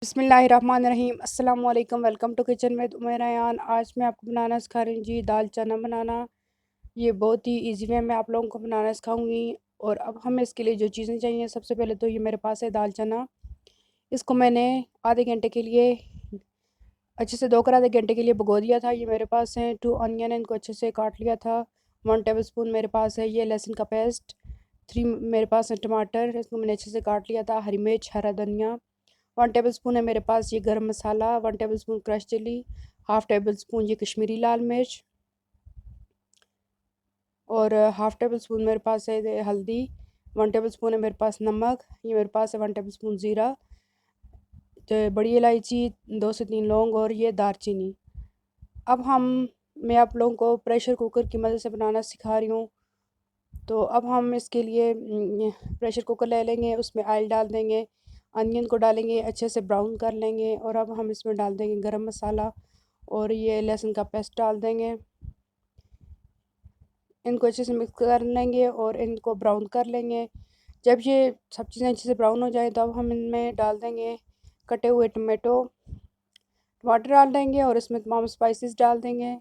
बिस्मिल्लाहिर्रहमानिर्रहीम अस्सलाम वालेकुम। Welcome to kitchen with Umair Ayan. आज मैं आपको बनाना सिखा रही हूँ जी दाल चना बनाना। ये बहुत ही इजी वे में आप लोगों को बनाना सिखाऊंगी। और अब हमें इसके लिए जो चीज़ें चाहिए, सबसे पहले तो ये मेरे पास है दाल चना। इसको मैंने आधे घंटे के लिए अच्छे से धोकर आधे घंटे के लिए भिगो दिया था। ये मेरे पास है 2 ऑनियन, इनको अच्छे से काट लिया था। 1 टेबल स्पून मेरे पास है ये लहसुन का पेस्ट। 3 मेरे पास है टमाटर, इसको मैंने अच्छे से काट लिया था। हरी मिर्च, हरा धनिया। 1 टेबल स्पून है मेरे पास ये garam masala. 1 tablespoon crush chilli. 1/2 tablespoon ये कश्मीरी लाल मिर्च। और 1/2 टेबल स्पून मेरे पास है ये हल्दी। 1 टेबल स्पून है मेरे पास नमक। ये मेरे पास है 1 टेबल स्पून ज़ीरा, तो बड़ी इलायची, 2 से 3 लौंग और ये दारचीनी। अब मैं आप लोगों को प्रेशर कुकर की मदद से बनाना सिखा रही हूँ। तो अब हम इसके लिए प्रेशर कुकर ले लेंगे, उसमें ऑयल डाल देंगे, अनियन को डालेंगे, अच्छे से ब्राउन कर लेंगे। और अब हम इसमें डाल देंगे गरम मसाला और ये लहसुन का पेस्ट डाल देंगे। इनको अच्छे से मिक्स कर लेंगे और इनको ब्राउन कर लेंगे। जब ये सब चीज़ें अच्छे से ब्राउन हो जाएं तो अब हम इनमें डाल देंगे कटे हुए टमाटर डाल देंगे और इसमें तमाम स्पाइसेस डाल देंगे।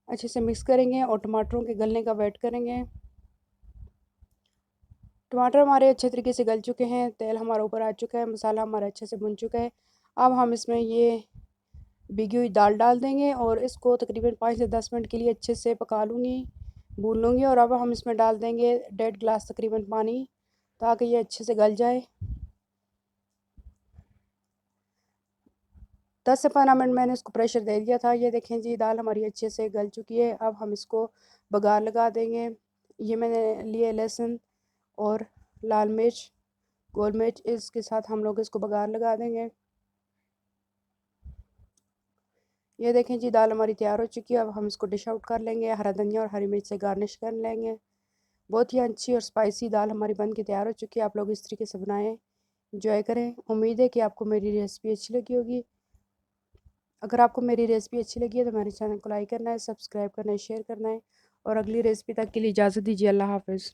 अच्छे से मिक्स करेंगे और टमाटरों के गलने का वेट करेंगे। टमाटर हमारे अच्छे तरीके से गल चुके हैं, तेल हमारा ऊपर आ चुका है, मसाला हमारा अच्छे से भुन चुका है। अब हम इसमें ये भिगी हुई दाल डाल देंगे और इसको तकरीबन 5 से 10 मिनट के लिए अच्छे से पका लूँगी, भून लूँगी। और अब हम इसमें डाल देंगे 1.5 गिलास तकरीबन पानी, ताकि ये अच्छे से गल जाए। 10 से 15 मिनट मैंने इसको प्रेशर दे दिया था। ये देखें जी दाल हमारी अच्छे से गल चुकी है। अब हम इसको बघार लगा देंगे। ये मैंने लिए लहसुन और लाल मिर्च, गोल मिर्च, इसके साथ हम लोग इसको बघार लगा देंगे। ये देखें जी दाल हमारी तैयार हो चुकी है। अब हम इसको डिश आउट कर लेंगे, हरा धनिया और हरी मिर्च से गार्निश कर लेंगे। बहुत ही अच्छी और स्पाइसी दाल हमारी बन के तैयार हो चुकी है। आप लोग इस तरीके से बनाएं, इंजॉय करें। उम्मीद है कि आपको मेरी रेसिपी अच्छी लगी होगी। अगर आपको मेरी रेसिपी अच्छी लगी है तो मेरे चैनल को लाइक करना है, सब्सक्राइब करना है, शेयर करना है। और अगली रेसिपी तक के लिए इजाज़त दीजिए। अल्लाह हाफ़िज़।